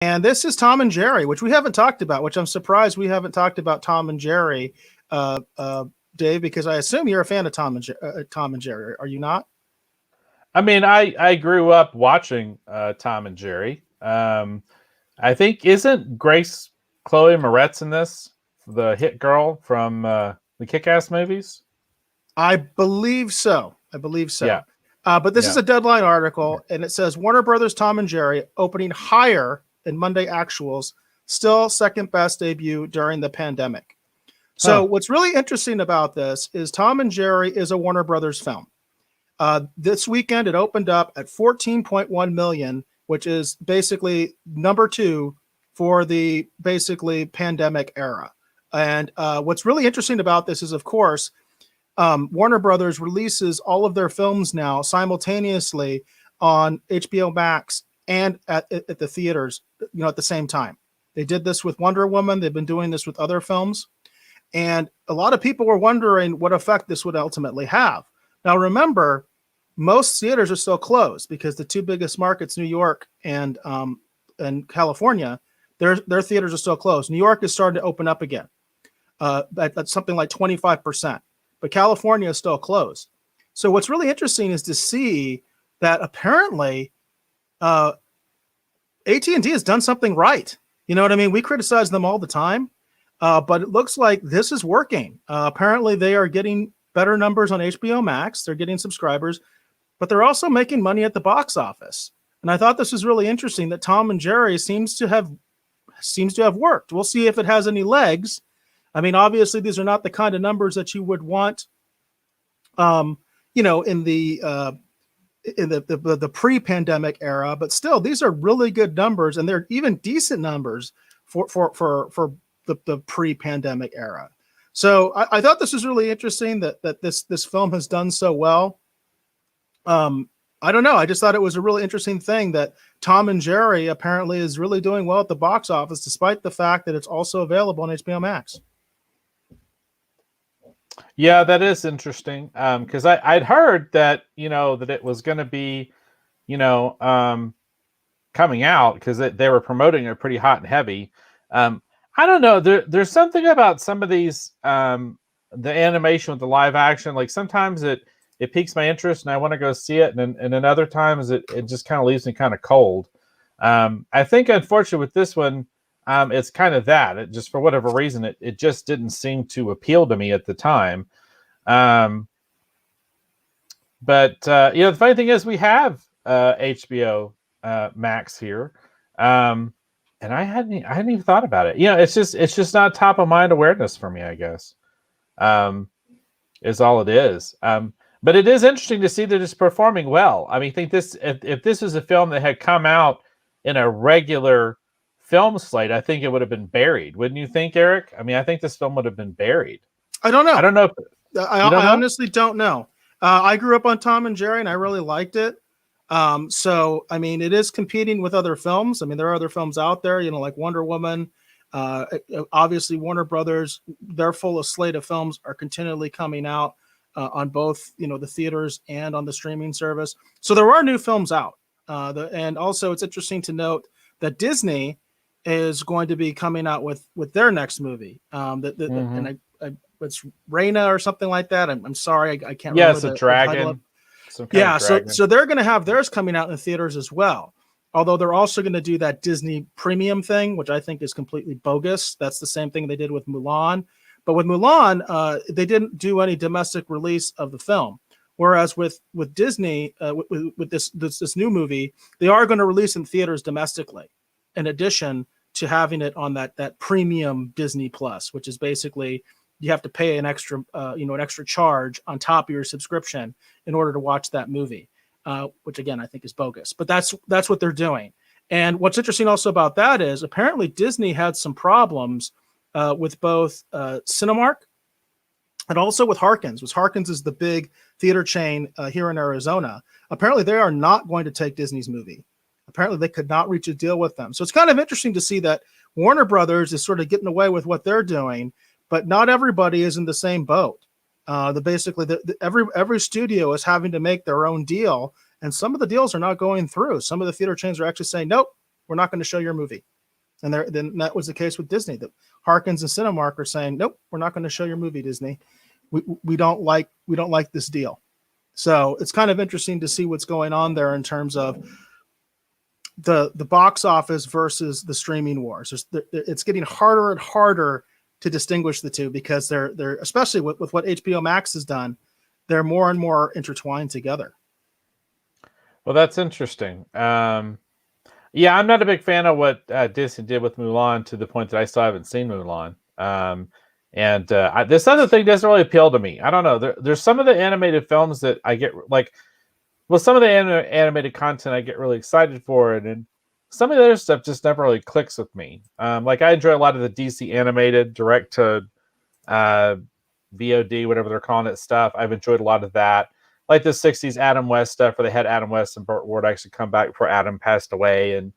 And this is Tom and Jerry, which we haven't talked about, which I'm surprised we haven't talked about Tom and Jerry, uh, uh, Dave, because I assume you're a fan of Tom and Jerry. Are you not? I mean, I grew up watching Tom and Jerry. I think isn't Grace Chloe Moretz in this, the hit girl from the Kick-Ass movies? I believe so. Yeah, But this is yeah. a Deadline article, and it says Warner Brothers Tom and Jerry opening higher in Monday actuals, still second best debut during the pandemic. So Huh. what's really interesting about this is Tom and Jerry is a Warner Brothers film. This weekend, it opened up at 14.1 million, which is basically number two for the basically pandemic era. And what's really interesting about this is, of course, Warner Brothers releases all of their films now simultaneously on HBO Max and at the theaters, at the same time. They did this with Wonder Woman. They've been doing this with other films. And a lot of people were wondering what effect this would ultimately have. Now, remember, most theaters are still closed because the two biggest markets, New York and California, their theaters are still closed. New York is starting to open up again. That's something like 25%, but California is still closed. So what's really interesting is to see that apparently AT&T has done something right. You know what I mean? We criticize them all the time, but it looks like this is working. Apparently, they are getting better numbers on HBO Max. They're getting subscribers, but they're also making money at the box office. And I thought this was really interesting that Tom and Jerry seems to have worked. We'll see if it has any legs. I mean, obviously, these are not the kind of numbers that you would want, in the pre-pandemic era. But still, these are really good numbers, and they're even decent numbers for the pre-pandemic era. So I thought this was really interesting that this film has done so well. I don't know. I just thought it was a really interesting thing that Tom and Jerry apparently is really doing well at the box office, despite the fact that it's also available on HBO Max. Yeah, that is interesting. Because I'd heard that that it was going to be you know coming out because they were promoting it pretty hot and heavy. I don't know. There's something about some of these the animation with the live action. Like sometimes it piques my interest and I want to go see it, and then other times it just kind of leaves me kind of cold. I think unfortunately with this one, it's kind of that. It just for whatever reason it just didn't seem to appeal to me at the time. But the funny thing is we have HBO Max here. And I hadn't even thought about it. It's just not top of mind awareness for me, I guess. Is all it is. But it is interesting to see that it's performing well. I mean, I think if this was a film that had come out in a regular film slate, I think it would have been buried. Wouldn't you think, Eric? I mean, I think this film would have been buried. I don't know. I don't know. I honestly don't know. I grew up on Tom and Jerry, and I really liked it. So, I mean, it is competing with other films. I mean, there are other films out there, like Wonder Woman. Obviously, Warner Brothers, their full slate of films are continually coming out on both, the theaters and on the streaming service. So there are new films out. And also, it's interesting to note that Disney is going to be coming out with their next movie. And it's Reina or something like that. I'm sorry, I can't remember. Yeah, it's a dragon. Yeah, so they're going to have theirs coming out in the theaters as well. Although they're also going to do that Disney premium thing, which I think is completely bogus. That's the same thing they did with Mulan. But with Mulan, they didn't do any domestic release of the film. Whereas with Disney, with this new movie, they are going to release in theaters domestically, in addition to having it on that premium Disney Plus, which is basically you have to pay an extra charge on top of your subscription in order to watch that movie, which again I think is bogus. But that's what they're doing. And what's interesting also about that is apparently Disney had some problems with both Cinemark and also with Harkins, which Harkins is the big theater chain here in Arizona. Apparently they are not going to take Disney's movie. Apparently they could not reach a deal with them. So it's kind of interesting to see that Warner Brothers is sort of getting away with what they're doing, but not everybody is in the same boat. Every studio is having to make their own deal, and some of the deals are not going through. Some of the theater chains are actually saying, nope, we're not going to show your movie. And then that was the case with Disney. That Harkins and Cinemark are saying, nope, we're not going to show your movie, Disney. We don't like this deal. So it's kind of interesting to see what's going on there in terms of the box office versus the streaming wars. It's getting harder and harder to distinguish the two because they're especially with what HBO Max has done, they're more and more intertwined together. Well, that's interesting. Yeah, I'm not a big fan of what Disney did with Mulan, to the point that I still haven't seen Mulan. This other thing doesn't really appeal to me. I don't know. There's some of the animated films that I get like, well, some of the animated content I get really excited for, and then some of the other stuff just never really clicks with me. Like I enjoy a lot of the DC animated direct to VOD, whatever they're calling it stuff. I've enjoyed a lot of that. Like the 60s Adam West stuff, where they had Adam West and Burt Ward actually come back before Adam passed away and,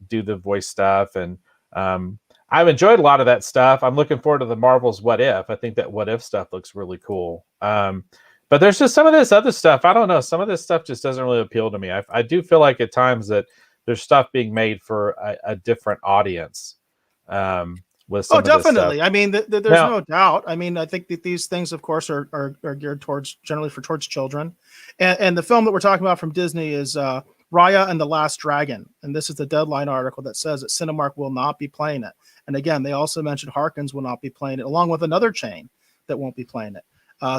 do the voice stuff. And I've enjoyed a lot of that stuff. I'm looking forward to the Marvel's What If. I think that What If stuff looks really cool. But there's just some of this other stuff. I don't know. Some of this stuff just doesn't really appeal to me. I do feel like at times that there's stuff being made for a different audience. With some definitely. I mean, there's no doubt. I mean, I think that these things, of course, are geared towards children. And the film that we're talking about from Disney is Raya and the Last Dragon. And this is the Deadline article that says that Cinemark will not be playing it. And again, they also mentioned Harkins will not be playing it, along with another chain that won't be playing it.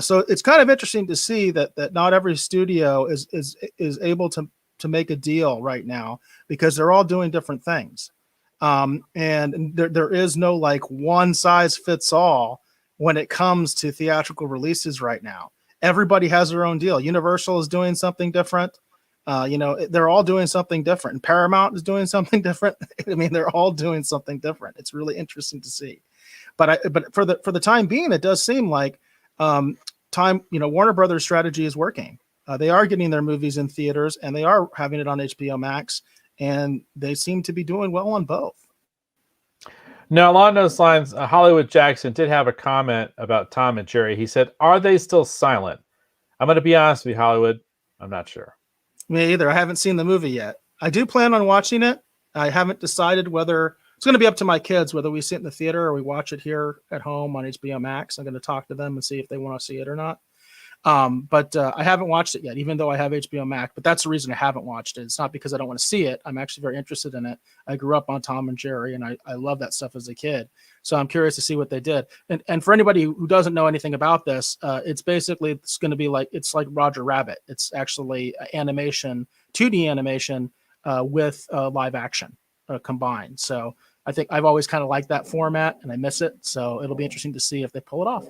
So it's kind of interesting to see that not every studio is able to make a deal right now, because they're all doing different things. And there is no like one size fits all when it comes to theatrical releases right now. Everybody has their own deal. Universal is doing something different. They're all doing something different. And Paramount is doing something different. I mean, they're all doing something different. It's really interesting to see. But for the time being, it does seem like Warner Brothers' strategy is working. They are getting their movies in theaters, and they are having it on HBO Max. And they seem to be doing well on both. Now, along those lines, Hollywood Jackson did have a comment about Tom and Jerry. He said, "Are they still silent?" I'm going to be honest with you, Hollywood. I'm not sure. Me either. I haven't seen the movie yet. I do plan on watching it. I haven't decided whether it's going to be up to my kids, whether we sit in the theater or we watch it here at home on HBO Max. I'm going to talk to them and see if they want to see it or not. But I haven't watched it yet, even though I have HBO Max. But that's the reason I haven't watched it. It's not because I don't want to see it. I'm actually very interested in it. I grew up on Tom and Jerry, and I love that stuff as a kid. So I'm curious to see what they did. And for anybody who doesn't know anything about this, it's going to be like Roger Rabbit. It's actually animation, 2D animation with live action combined. So I think I've always kind of liked that format, and I miss it. So it'll be interesting to see if they pull it off.